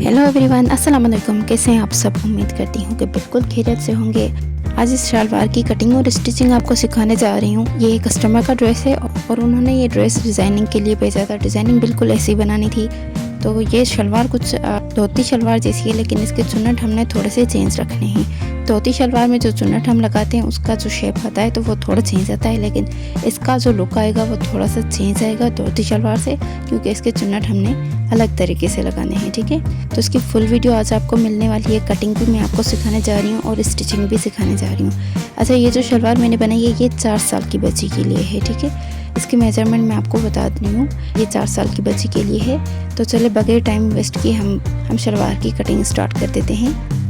Hello everyone, अस्सलाम वालेकुम। कैसे हैं आप सब? उम्मीद करती हूँ कि बिल्कुल खैरियत से होंगे। आज इस शलवार की कटिंग और स्टिचिंग आपको सिखाने जा रही हूँ। ये कस्टमर का ड्रेस है और उन्होंने ये ड्रेस डिज़ाइनिंग के लिए भेजा था। डिज़ाइनिंग बिल्कुल ऐसी बनानी थी। तो ये शलवार कुछ धोती शलवार जैसी है, लेकिन इसके चुन्नट हमने थोड़े से चेंज रखने हैं। धोती शलवार में जो चुन्नट हम लगाते हैं उसका जो शेप आता है तो वो थोड़ा चेंज आता है, लेकिन इसका जो लुक आएगा वो थोड़ा सा चेंज आएगा धोती शलवार से, क्योंकि इसके चुन्नट हमने अलग तरीके से लगाने हैं। ठीक है, तो इसकी फुल वीडियो आज आपको मिलने वाली है। कटिंग भी मैं आपको सिखाने जा रही हूँ और स्टिचिंग भी सिखाने जा रही हूँ। अच्छा, ये जो शलवार मैंने बनाई है ये 4 साल की बच्ची के लिए है। ठीक है, इसकी मेजरमेंट मैं आपको बता रही हूँ। ये 4 साल की बच्ची के लिए है। तो चले बगैर टाइम वेस्ट किए हम शलवार की कटिंग स्टार्ट कर देते हैं।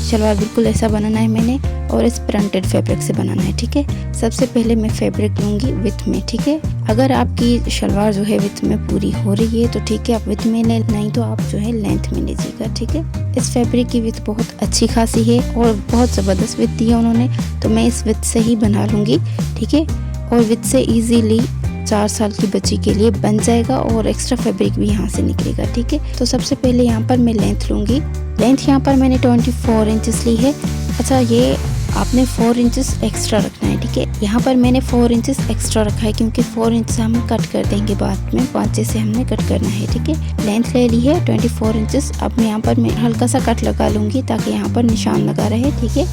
शलवार बिल्कुल ऐसा बनाना है मैंने, और इस प्रिंटेड फैब्रिक से बनाना है। ठीक है, सबसे पहले मैं फैब्रिक लूँगी विथ में। ठीक है, अगर आपकी शलवार जो है विथ में पूरी हो रही है तो ठीक है, आप विथ में ले, नहीं तो आप जो है लेंथ में लीजिएगा। ठीक है, इस फैब्रिक की विथ बहुत अच्छी खासी है और बहुत ज़बरदस्त विथ दी है उन्होंने, तो मैं इस विथ से ही बना लूँगी। ठीक है, और विथ से इजीली 4 साल की बच्ची के लिए बन जाएगा और एक्स्ट्रा फैब्रिक भी यहाँ से निकलेगा। ठीक है, तो सबसे पहले यहाँ पर मैं लेंथ लूँगी। लेंथ यहाँ पर मैंने 24 इंचेस ली है। अच्छा, ये आपने 4 इंचेस एक्स्ट्रा रखना है। ठीक है, यहाँ पर मैंने 4 इंचेस एक्स्ट्रा रखा है क्योंकि 4 इंच से हम कट कर देंगे बाद में, 5 से हमने कट करना है। ठीक है, लेंथ ले ली है 24 इंचेस। अब यहाँ पर मैं हल्का सा कट लगा लूँगी ताकि यहाँ पर निशान लगा रहे। ठीक है,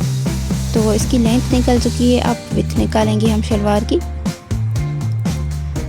तो इसकी लेंथ निकल चुकी है। अब विथ निकालेंगे हम शलवार की।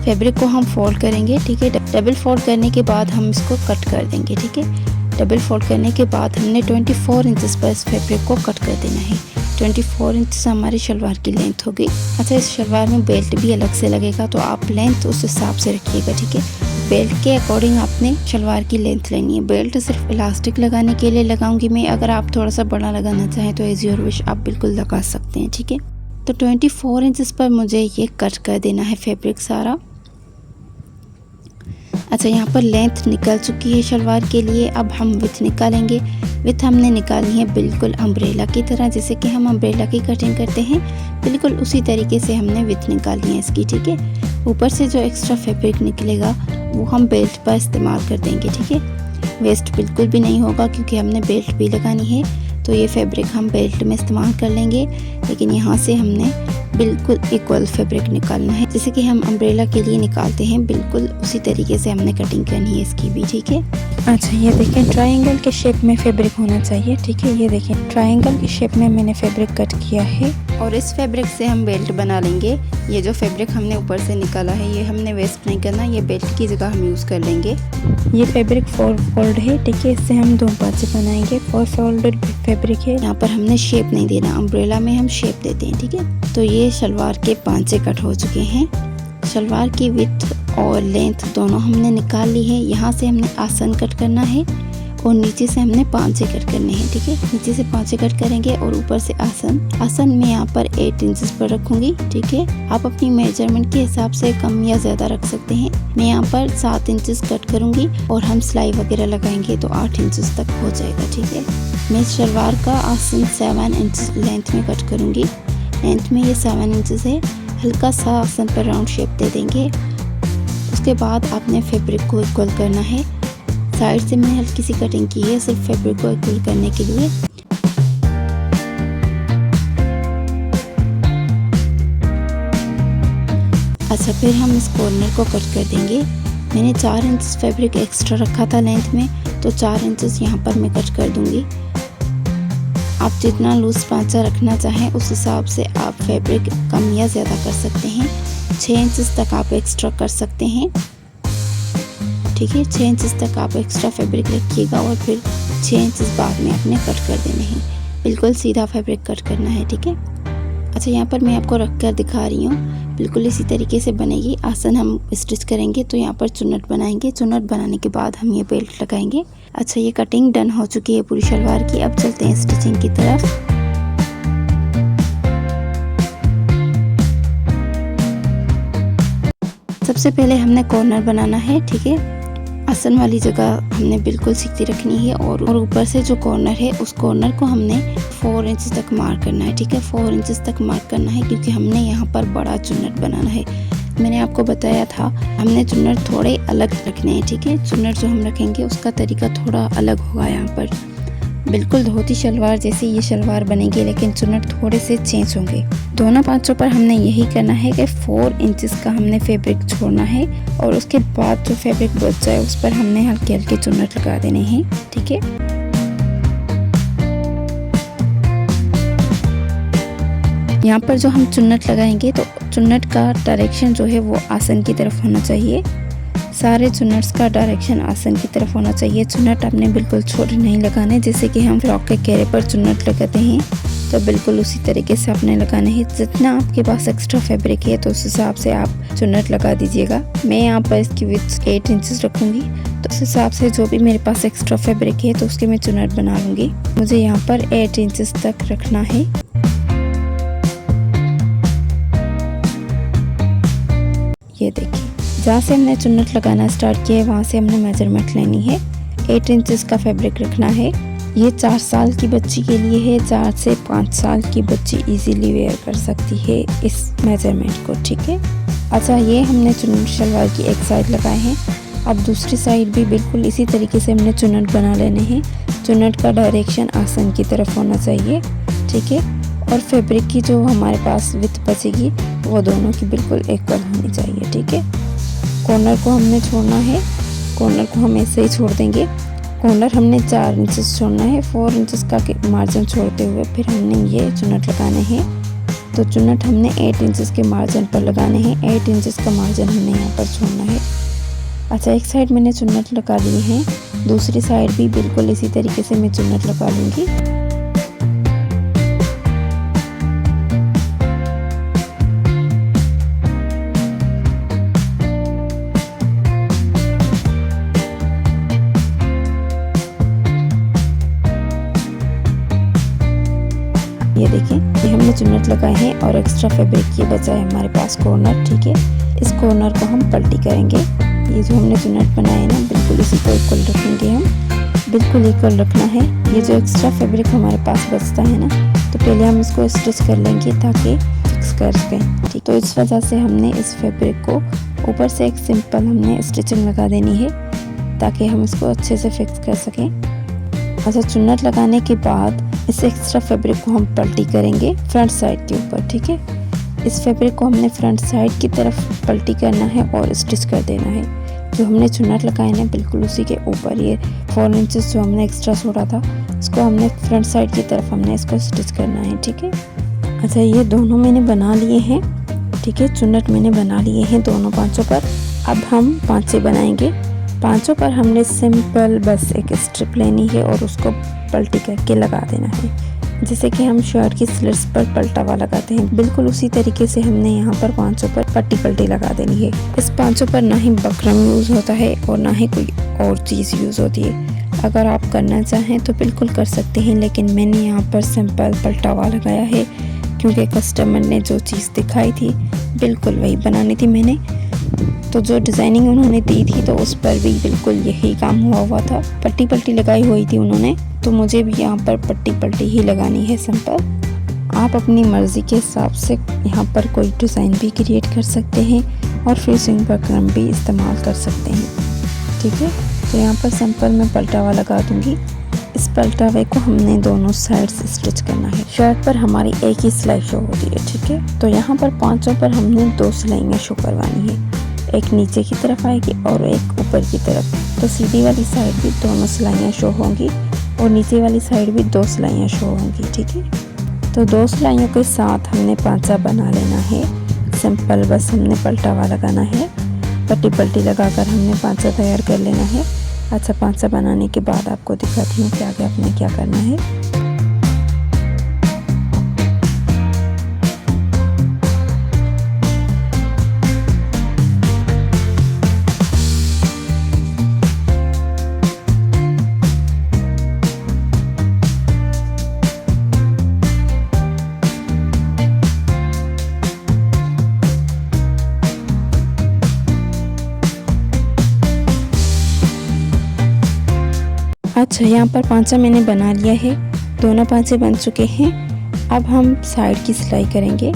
फैब्रिक को हम फोल्ड करेंगे। ठीक है, डबल फोल्ड करने के बाद हम इसको कट कर देंगे। ठीक है, डबल फोल्ड करने के बाद हमने 24 इंचेस पर इस फैब्रिक को कट कर देना है। 24 इंच हमारी शलवार की लेंथ होगी। अच्छा, इस शलवार में बेल्ट भी अलग से लगेगा, तो आप लेंथ उस हिसाब से रखिएगा। ठीक है, बेल्ट के अकॉर्डिंग आपने शलवार की लेंथ लेनी है। बेल्ट सिर्फ इलास्टिक लगाने के लिए लगाऊंगी मैं। अगर आप थोड़ा सा बड़ा लगाना चाहें तो एज योर विश, आप बिल्कुल लगा सकते हैं। ठीक है, तो 24 इंचेस पर मुझे ये कट कर देना है फैब्रिक सारा। अच्छा, यहाँ पर लेंथ निकल चुकी है शलवार के लिए। अब हम विथ निकालेंगे। विथ हमने निकालनी है बिल्कुल अम्ब्रेला की तरह, जैसे कि हम अम्ब्रेला की कटिंग करते हैं, बिल्कुल उसी तरीके से हमने विथ निकालनी है इसकी। ठीक है, ऊपर से जो एक्स्ट्रा फैब्रिक निकलेगा वो हम बेल्ट पर इस्तेमाल कर देंगे। ठीक है, वेस्ट बिल्कुल भी नहीं होगा क्योंकि हमने बेल्ट भी लगानी है, तो ये फैब्रिक हम बेल्ट में इस्तेमाल कर लेंगे। लेकिन यहाँ से हमने बिल्कुल इक्वल फैब्रिक निकालना है, जैसे कि हम अम्ब्रेला के लिए निकालते हैं, बिल्कुल उसी तरीके से हमने कटिंग करनी है इसकी भी। ठीक है, अच्छा ये देखें, ट्रायंगल के शेप में फैब्रिक होना चाहिए। ठीक है, ये देखें ट्रायंगल के शेप में मैंने फैब्रिक कट किया है और इस फैब्रिक से हम बेल्ट बना लेंगे। ये जो फैब्रिक हमने ऊपर से निकाला है ये हमने वेस्ट नहीं करना, ये बेल्ट की जगह हम यूज़ कर लेंगे। ये फैब्रिक 4 फोल्ड है। ठीक है, इससे हम 2 पाँचे बनाएंगे। 4 फोल्डेड फैब्रिक है। यहाँ पर हमने शेप नहीं देना, अम्ब्रेला में हम शेप देते हैं। ठीक है, तो ये शलवार के पांचे कट हो चुके हैं। शलवार की विड्थ और लेंथ दोनों हमने निकाल ली है। यहाँ से हमने आसन कट करना है और नीचे से हमने पांचे कट करने हैं। ठीक है, नीचे से पांचे कट करेंगे और ऊपर से आसन। आसन में यहाँ पर 8 इंचेस पर रखूंगी। ठीक है, आप अपनी मेजरमेंट के हिसाब से कम या ज़्यादा रख सकते हैं। मैं यहाँ पर 7 इंचेस कट करूँगी और हम सिलाई वगैरह लगाएंगे तो 8 इंचेस तक हो जाएगा। ठीक है, मैं शलवार का आसन 7 इंच लेंथ में कट करूँगी। लेंथ में ये 7 इंचेस है। हल्का सा आसन पर राउंड शेप दे देंगे। उसके बाद आपने फैब्रिक को इक्वल करना है। साइड से मैंने हल्की सी कटिंग की है सिर्फ फैब्रिक को इक्वल करने के लिए। अच्छा, फिर हम इस कॉर्नर को कट कर देंगे। मैंने 4 इंच फैब्रिक एक्स्ट्रा रखा था लेंथ में, तो 4 इंचेस यहाँ पर मैं कट कर दूंगी। आप जितना लूज पांचा रखना चाहें उस हिसाब से आप फैब्रिक कम या ज़्यादा कर सकते हैं। 6 इंचेस तक आप एक्स्ट्रा कर सकते हैं। ठीक है, 6 इंचेस तक आप एक्स्ट्रा फैब्रिक रखिएगा और फिर 6 इंचेस बाद में आपने कट कर देने हैं। बिल्कुल सीधा फैब्रिक कट करना है। ठीक है, अच्छा यहाँ पर मैं आपको रख कर दिखा रही हूँ, बिल्कुल इसी तरीके से बनेगी। आसन हम स्टिच करेंगे तो यहाँ पर चुन्नट बनाएंगे। चुन्नट बनाने के बाद हम ये बेल्ट लगाएंगे। अच्छा, ये कटिंग डन हो चुकी है पूरी शलवार की। अब चलते हैं स्टिचिंग की तरफ। सबसे पहले हमने कॉर्नर बनाना है। ठीक है, आसन वाली जगह हमने बिल्कुल सीधी रखनी है और ऊपर से जो कॉर्नर है उस कॉर्नर को हमने 4 इंच तक मार्क करना है। ठीक है, 4 इंच तक मार्क करना है क्योंकि हमने यहाँ पर बड़ा चुन्नट बनाना है। मैंने आपको बताया था हमने चुन्नट थोड़े अलग रखने हैं, ठीक है। चुन्नट जो हम रखेंगे उसका तरीका थोड़ा अलग होगा। यहाँ पर बिल्कुल धोती शलवार जैसी ये शलवार बनेगी, लेकिन चुन्नट थोड़े से चेंज होंगे। दोनों पांचों पर हमने यही करना है कि 4 इंचेस का हमने फैब्रिक छोड़ना है और उसके बाद जो फैब्रिक बच जाए उस पर हमने हल्के हल्के चुन्नट लगा देने हैं, ठीक है। यहाँ पर जो हम चुन्नट लगाएंगे तो चुन्नट का डायरेक्शन जो है वो आसन की तरफ होना चाहिए। सारे चुन्नट्स का डायरेक्शन आसन की तरफ होना चाहिए। चुन्नट आपने बिल्कुल छोटे नहीं लगाने, जैसे कि हम फ्रॉक के घेरे पर चुन्नट लगाते हैं तो बिल्कुल उसी तरीके से आपने लगाने हैं। जितना आपके पास एक्स्ट्रा फैब्रिक है तो उस हिसाब से आप चुन्नट लगा दीजिएगा। मैं यहाँ पर इसकी विड्थ 8 इंचेस रखूँगी, तो उस हिसाब से जो भी मेरे पास एक्स्ट्रा फैब्रिक है तो उसके मैं चुन्नट बना लूँगी। मुझे यहाँ पर 8 इंचेस तक रखना है। ये देखिए, जहाँ से हमने चुन्नट लगाना स्टार्ट किया है वहाँ से हमने मेजरमेंट लेनी है। 8 इंचेस का फैब्रिक रखना है। ये 4 साल की बच्ची के लिए है। 4 से 5 साल की बच्ची इजीली वेयर कर सकती है इस मेजरमेंट को, ठीक है। अच्छा, ये हमने चुन्नट शलवार की एक साइड लगाए हैं। अब दूसरी साइड भी बिल्कुल इसी तरीके से हमने चुन्नट बना लेने हैं। चुन्नट का डायरेक्शन आसन की तरफ होना चाहिए, ठीक है। और फैब्रिक की जो हमारे पास विड्थ बचेगी वो दोनों की बिल्कुल इक्वल होनी चाहिए, ठीक है। कॉर्नर को हमने छोड़ना है, कॉर्नर को हम ऐसे ही छोड़ देंगे। कॉर्नर हमने 4 इंचेस छोड़ना है। 4 इंचेस का मार्जिन छोड़ते हुए फिर हमने ये चुन्नट लगाने हैं। तो चुन्नट हमने 8 इंचेस के मार्जिन पर लगाने हैं। 8 इंचेस का मार्जिन हमने यहाँ पर छोड़ना है। अच्छा, एक साइड मैंने चुन्नट लगा ली है, दूसरी साइड भी बिल्कुल इसी तरीके से मैं चुन्नट लगा लूँगी। ये देखिए, ये हमने चुन्नट लगाए हैं और एक्स्ट्रा फैब्रिक ये बचा है हमारे पास कॉर्नर, ठीक है। इस कॉर्नर को हम पलटी करेंगे। ये जो हमने चुन्नट बनाए हैं ना, बिल्कुल इसी को इक्वल रखेंगे हम, बिल्कुल इक्वल रखना है। ये जो एक्स्ट्रा फैब्रिक हमारे पास बचता है ना, तो पहले हम इसको स्टिच कर लेंगे ताकि फिक्स कर सकें, ठीक। तो इस वजह से हमने इस फैब्रिक को ऊपर से एक सिंपल हमने स्टिचिंग लगा देनी है ताकि हम इसको अच्छे से फिक्स कर सकें। अच्छा, चुन्नट लगाने के बाद इस एक्स्ट्रा फैब्रिक को हम पलटी करेंगे फ्रंट साइड के ऊपर, ठीक है। इस फैब्रिक को हमने फ्रंट साइड की तरफ पलटी करना है और स्टिच कर देना है। जो हमने चुन्नट लगाए ना बिल्कुल उसी के ऊपर ये 4 इंचेस जो हमने एक्स्ट्रा छोड़ा था इसको हमने फ्रंट साइड की तरफ हमने इसको स्टिच करना है, ठीक है। अच्छा, ये दोनों मैंने बना लिए हैं, ठीक है। चुन्नट मैंने बना लिए हैं दोनों पांचों पर। अब हम पांचे बनाएंगे। पांचों पर हमने सिंपल बस एक स्ट्रिप लेनी है और उसको पलटी करके लगा देना है, जैसे कि हम शर्ट की स्लिट्स पर पलटावा लगाते हैं। बिल्कुल उसी तरीके से हमने यहाँ पर पांचों पर पट्टी पलटी लगा देनी है। इस पांचों पर ना ही बकरम यूज़ होता है और ना ही कोई और चीज़ यूज़ होती है। अगर आप करना चाहें तो बिल्कुल कर सकते हैं, लेकिन मैंने यहाँ पर सिंपल पलटावा लगाया है क्योंकि कस्टमर ने जो चीज़ दिखाई थी बिल्कुल वही बनानी थी मैंने। तो जो डिज़ाइनिंग उन्होंने दी थी तो उस पर भी बिल्कुल यही काम हुआ था। पट्टी पल्टी लगाई हुई थी उन्होंने, तो मुझे भी यहाँ पर पट्टी पल्टी ही लगानी है सिंपल। आप अपनी मर्ज़ी के हिसाब से यहाँ पर कोई डिज़ाइन भी क्रिएट कर सकते हैं और फिनिशिंग बकरम भी इस्तेमाल कर सकते हैं, ठीक है। तो यहाँ पर सिंपल मैं पलटावा लगा दूँगी। इस पलटावे को हमने दोनों साइड से स्टिच करना है। शर्ट पर हमारी एक ही सिलाई शो होती है, ठीक है। तो यहाँ पर पांचों पर हमने 2 सिलाइयाँ शो करवानी है, एक नीचे की तरफ आएगी और एक ऊपर की तरफ। तो सीधी वाली साइड भी दोनों सिलाइयाँ शो होंगी और नीचे वाली साइड भी 2 सिलाइयाँ शो होंगी, ठीक है। तो 2 सिलाइयों के साथ हमने पांचा बना लेना है सिंपल। बस हमने पलटावा लगाना है, पट्टी पल्टी लगाकर हमने पांचा तैयार कर लेना है। अच्छा, पांचा बनाने के बाद आपको दिखाती हूँ कि आगे आपने क्या करना है। अच्छा, यहाँ पर पांचा मैंने बना लिया है, दोनों पांचे बन चुके हैं। अब हम साइड की सिलाई करेंगे,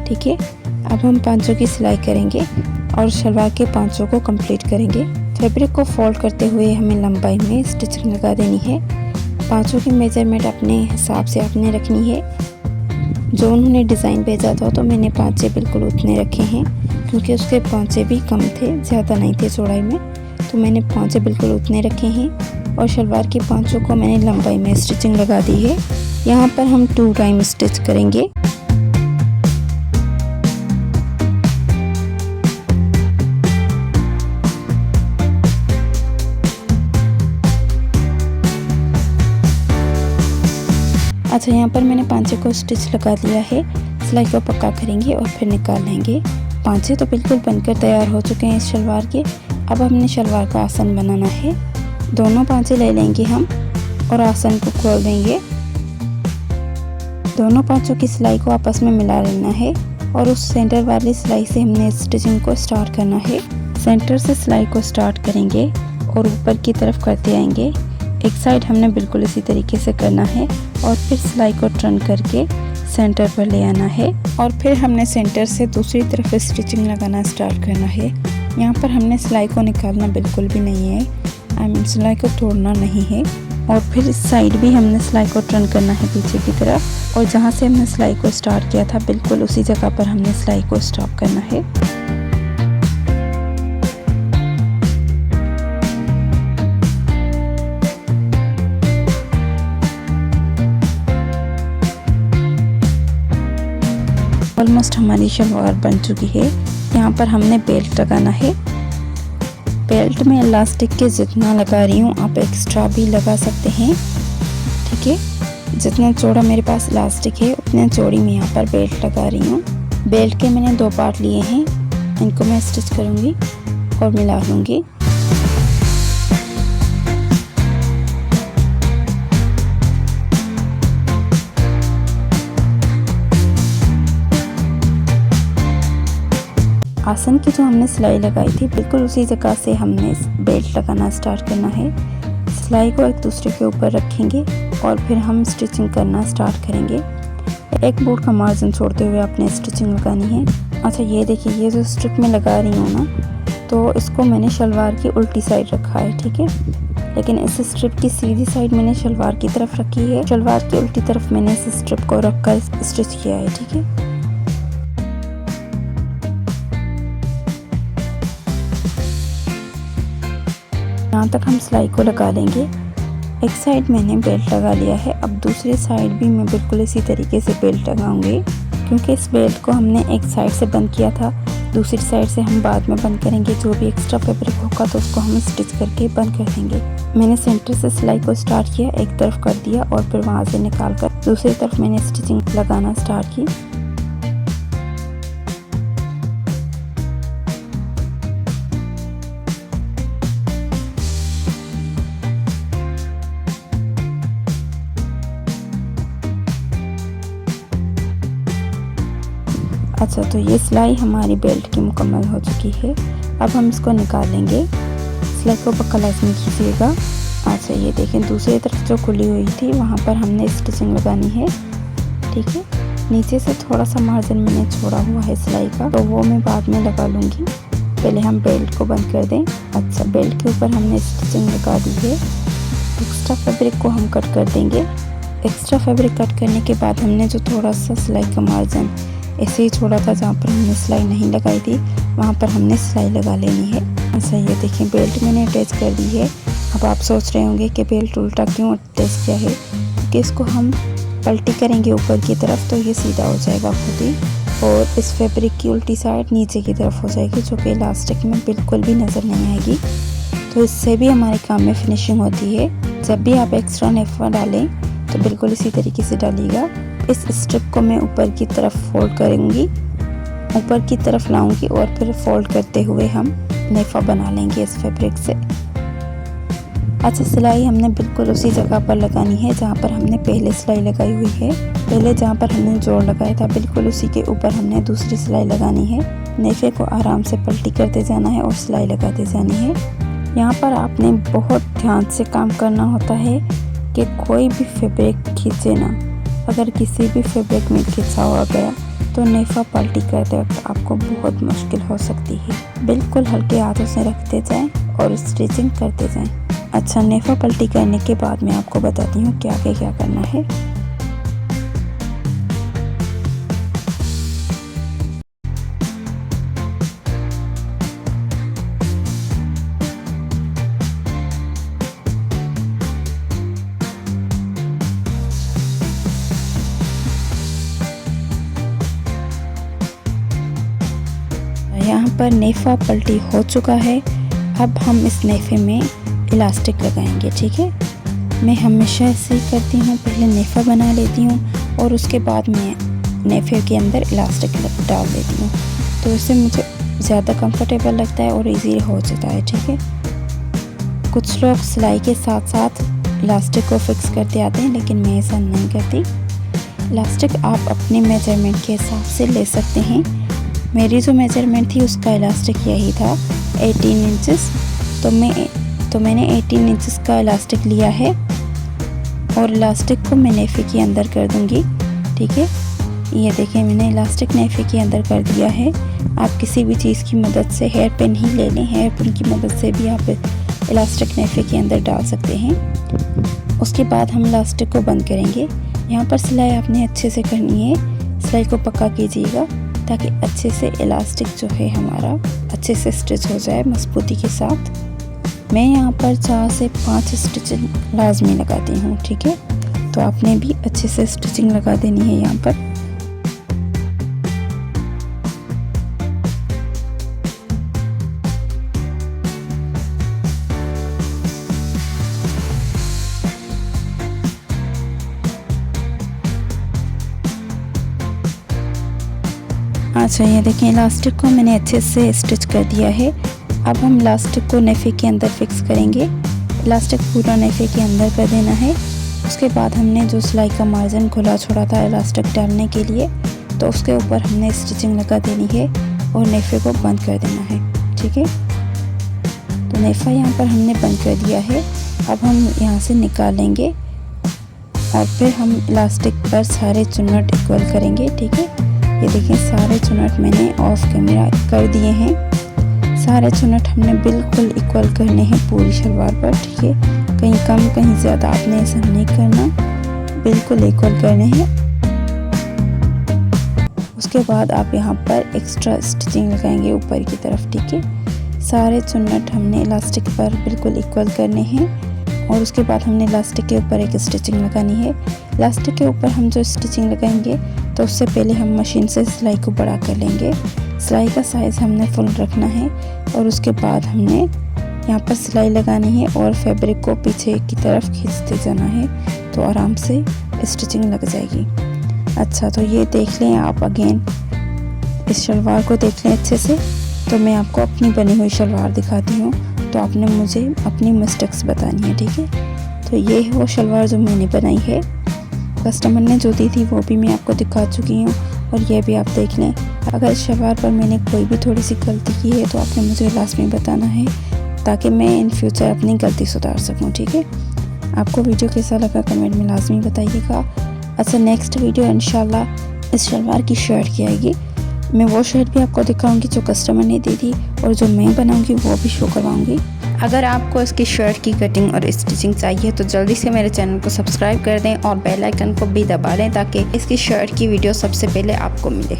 ठीक है। अब हम पांचों की सिलाई करेंगे और शलवार के पांचों को कंप्लीट करेंगे। फैब्रिक को फोल्ड करते हुए हमें लंबाई में स्टिचिंग लगा देनी है। पांचों की मेजरमेंट अपने हिसाब से आपने रखनी है। जो उन्होंने डिज़ाइन भेजा था तो मैंने पांचे बिल्कुल उतने रखे हैं, क्योंकि उसके पांचे भी कम थे, ज़्यादा नहीं थे चौड़ाई में, तो मैंने पांचे बिल्कुल उतने रखे हैं। और शलवार के पांचों को मैंने लंबाई में स्टिचिंग लगा दी है। यहाँ पर हम 2 टाइम स्टिच करेंगे। अच्छा, यहाँ पर मैंने पांचे को स्टिच लगा दिया है। सिलाई को पक्का करेंगे और फिर निकाल लेंगे। पांचे तो बिल्कुल बनकर तैयार हो चुके हैं इस शलवार के। अब हमने शलवार का आसन बनाना है। दोनों पांचे ले लेंगे हम और आसन को खोल देंगे। दोनों पांचों की सिलाई को आपस में मिला लेना है और उस सेंटर वाली सिलाई से हमने स्टिचिंग को स्टार्ट करना है। सेंटर से सिलाई को स्टार्ट करेंगे और ऊपर की तरफ करते आएंगे। एक साइड हमने बिल्कुल इसी तरीके से करना है और फिर सिलाई को टर्न करके सेंटर पर ले आना है और फिर हमने सेंटर से दूसरी तरफ स्टिचिंग लगाना स्टार्ट करना है। यहाँ पर हमने सिलाई को निकालना बिल्कुल भी नहीं है, सिलाई को तोड़ना नहीं है। और फिर इस साइड भी हमने सिलाई को टर्न करना है पीछे की तरफ, और जहाँ से हमने सिलाई को स्टार्ट किया था बिल्कुल उसी जगह पर हमने सिलाई को स्टॉप करना है। ऑलमोस्ट हमारी शलवार बन चुकी है। यहाँ पर हमने बेल्ट लगाना है। बेल्ट में इलास्टिक के जितना लगा रही हूँ आप एक्स्ट्रा भी लगा सकते हैं, ठीक है। जितना चौड़ा मेरे पास इलास्टिक है उतने चौड़ी मैं यहाँ पर बेल्ट लगा रही हूँ। बेल्ट के मैंने 2 पार्ट लिए हैं, इनको मैं स्टिच करूँगी और मिला लूँगी। आसन की जो हमने सिलाई लगाई थी बिल्कुल उसी जगह से हमने बेल्ट लगाना स्टार्ट करना है। सिलाई को एक दूसरे के ऊपर रखेंगे और फिर हम स्टिचिंग करना स्टार्ट करेंगे। एक बोर्ड का मार्जिन छोड़ते हुए अपने स्टिचिंग लगानी है। अच्छा, ये देखिए, ये जो स्ट्रिप में लगा रही हूँ ना, तो इसको मैंने शलवार की उल्टी साइड रखा है, ठीक है। लेकिन इस स्ट्रिप की सीधी साइड मैंने शलवार की तरफ रखी है, शलवार की उल्टी तरफ मैंने इस स्ट्रिप को रखकर स्टिच किया है, ठीक है। यहाँ तक हम सिलाई को लगा लेंगे। एक साइड मैंने बेल्ट लगा लिया है, अब दूसरी साइड भी मैं बिल्कुल इसी तरीके से बेल्ट लगाऊंगी, क्योंकि इस बेल्ट को हमने एक साइड से बंद किया था, दूसरी साइड से हम बाद में बंद करेंगे। जो भी एक्स्ट्रा फैब्रिक होगा तो उसको हम स्टिच करके बंद कर देंगे। मैंने सेंटर से सिलाई को स्टार्ट किया, एक तरफ कर दिया और फिर वहाँ से निकाल कर दूसरी तरफ मैंने स्टिचिंग लगाना स्टार्ट की। अच्छा, तो ये सिलाई हमारी बेल्ट की मुकम्मल हो चुकी है। अब हम इसको निकाल लेंगे। सिलाई को पक्का लाजमी कीजिएगा। अच्छा, ये देखें, दूसरी तरफ जो खुली हुई थी वहाँ पर हमने स्टिचिंग लगानी है, ठीक है। नीचे से थोड़ा सा मार्जिन मैंने छोड़ा हुआ है सिलाई का, तो वो मैं बाद में लगा लूँगी। पहले हम बेल्ट को बंद कर दें। अच्छा, बेल्ट के ऊपर हमने स्टिचिंग लगा दी है। एक्स्ट्रा फैब्रिक को हम कट कर देंगे। एक्स्ट्रा फैब्रिक कट करने के बाद हमने जो थोड़ा सा सिलाई का मार्जिन ऐसे ही छोड़ा था, जहाँ पर हमने सिलाई नहीं लगाई थी वहाँ पर हमने सिलाई लगा लेनी है। अच्छा, ये देखें, बेल्ट मैंने अटैच कर दी है। अब आप सोच रहे होंगे कि बेल्ट उल्टा क्यों अटैच किया है, कि इसको हम पलटी करेंगे ऊपर की तरफ तो ये सीधा हो जाएगा खुद ही, और इस फैब्रिक की उल्टी साइड नीचे की तरफ हो जाएगी, जो कि इलास्टिक में बिल्कुल भी नज़र नहीं आएगी। तो इससे भी हमारे काम में फिनिशिंग होती है। जब भी आप एक्स्ट्रा नेफा डालें तो बिल्कुल इसी तरीके से डालिएगा। इस स्ट्रिप को मैं ऊपर की तरफ फोल्ड करूँगी, ऊपर की तरफ लाऊंगी और फिर फोल्ड करते हुए हम नेफा बना लेंगे इस फैब्रिक से। अच्छा, सिलाई हमने बिल्कुल उसी जगह पर लगानी है जहाँ पर हमने पहले सिलाई लगाई हुई है। पहले जहाँ पर हमने जोड़ लगाया था बिल्कुल उसी के ऊपर हमने दूसरी सिलाई लगानी है। नेफे को आराम से पलटी करते जाना है और सिलाई लगाते जानी है। यहाँ पर आपने बहुत ध्यान से काम करना होता है कि कोई भी फैब्रिक खींचे ना। अगर किसी भी फैब्रिक में खिंचा हुआ गया तो नेफ़ा पलटी करते वक्त आपको बहुत मुश्किल हो सकती है। बिल्कुल हल्के हाथों से रखते जाएं और स्टिचिंग करते जाएं। अच्छा, नेफ़ा पलटी करने के बाद मैं आपको बताती हूँ कि आगे क्या करना है। यहाँ पर नेफ़ा पलटी हो चुका है। अब हम इस नेफ़े में इलास्टिक लगाएंगे, ठीक है। मैं हमेशा ऐसे ही करती हूँ, पहले नेफ़ा बना लेती हूँ और उसके बाद मैं नेफ़े के अंदर इलास्टिक डाल देती हूँ। तो इससे मुझे ज़्यादा कंफर्टेबल लगता है और इजी हो जाता है, ठीक है। कुछ लोग सिलाई के साथ साथ इलास्टिक को फिक्स करते आते हैं, लेकिन मैं ऐसा नहीं करती। इलास्टिक आप अपने मेजरमेंट के हिसाब से ले सकते हैं। मेरी जो मेजरमेंट थी उसका इलास्टिक यही था 18 इंचेस। तो मैंने 18 इंचेस का इलास्टिक लिया है और इलास्टिक को मैं नेफ़े के अंदर कर दूंगी, ठीक है। ये देखें, मैंने इलास्टिक नेफ़े के अंदर कर दिया है। आप किसी भी चीज़ की मदद से, हेयर पिन ही ले लें, हेयर पिन की मदद से भी आप इलास्टिक नेफ़े के अंदर डाल सकते हैं। उसके बाद हम इलास्टिक को बंद करेंगे। यहाँ पर सिलाई आपने अच्छे से करनी है, सिलाई को पक्का कीजिएगा ताकि अच्छे से इलास्टिक जो है हमारा अच्छे से स्टिच हो जाए मजबूती के साथ। मैं यहाँ पर 4 से 5 स्टिचिंग लाजमी लगाती हूँ, ठीक है। तो आपने भी अच्छे से स्टिचिंग लगा देनी है यहाँ पर। अच्छा, ये देखें, इलास्टिक को मैंने अच्छे से स्टिच कर दिया है। अब हम इलास्टिक को नेफ़े के अंदर फिक्स करेंगे। इलास्टिक पूरा नेफ़े के अंदर कर देना है। उसके बाद हमने जो सिलाई का मार्जिन खुला छोड़ा था इलास्टिक डालने के लिए, तो उसके ऊपर हमने स्टिचिंग लगा देनी है और नेफ़े को बंद कर देना है, ठीक है। तो नेफ़ा यहाँ पर हमने बंद कर दिया है। अब हम यहाँ से निकालेंगे और फिर हम इलास्टिक पर सारे चुन्नट इक्वल करेंगे, ठीक है। ये देखें, सारे चुन्नट मैंने ऑफ कैमरा कर दिए हैं। सारे चुन्नट हमने बिल्कुल इक्वल करने हैं पूरी शलवार पर, ठीक है। कहीं कम कहीं ज़्यादा आपने ऐसा नहीं करना, बिल्कुल इक्वल करने हैं। उसके बाद आप यहाँ पर एक्स्ट्रा स्टिचिंग लगाएंगे ऊपर की तरफ, ठीक है। सारे चुन्नट हमने इलास्टिक पर बिल्कुल इक्वल करने हैं और उसके बाद हमने इलास्टिक के ऊपर एक स्टिचिंग लगानी है। इलास्टिक के ऊपर हम जो स्टिचिंग लगाएंगे तो उससे पहले हम मशीन से सिलाई को बड़ा कर लेंगे। सिलाई का साइज़ हमने फुल रखना है और उसके बाद हमने यहाँ पर सिलाई लगानी है और फैब्रिक को पीछे की तरफ खींचते जाना है, तो आराम से स्टिचिंग लग जाएगी। अच्छा, तो ये देख लें आप, अगेन इस शलवार को देख लें अच्छे से। तो मैं आपको अपनी बनी हुई शलवार दिखाती हूँ, तो आपने मुझे अपनी मिस्टेक्स बतानी है, ठीक है। तो ये है वो शलवार जो मैंने बनाई है। कस्टमर ने जो दी थी वो भी मैं आपको दिखा चुकी हूँ और ये भी आप देख लें। अगर इस शलवार पर मैंने कोई भी थोड़ी सी गलती की है तो आपने मुझे लास्ट में बताना है ताकि मैं इन फ्यूचर अपनी गलती सुधार सकूँ, ठीक है। आपको वीडियो कैसा लगा कमेंट में लाजमी बताइएगा। अच्छा, नेक्स्ट वीडियो इंशाल्लाह इस शलवार की शर्ट की आएगी। मैं वो शर्ट भी आपको दिखाऊंगी जो कस्टमर ने दी थी और जो मैं बनाऊंगी वो भी शो करवाऊंगी। अगर आपको इसकी शर्ट की कटिंग और स्टिचिंग चाहिए तो जल्दी से मेरे चैनल को सब्सक्राइब कर दें और बेल आइकन को भी दबा लें ताकि इसकी शर्ट की वीडियो सबसे पहले आपको मिले।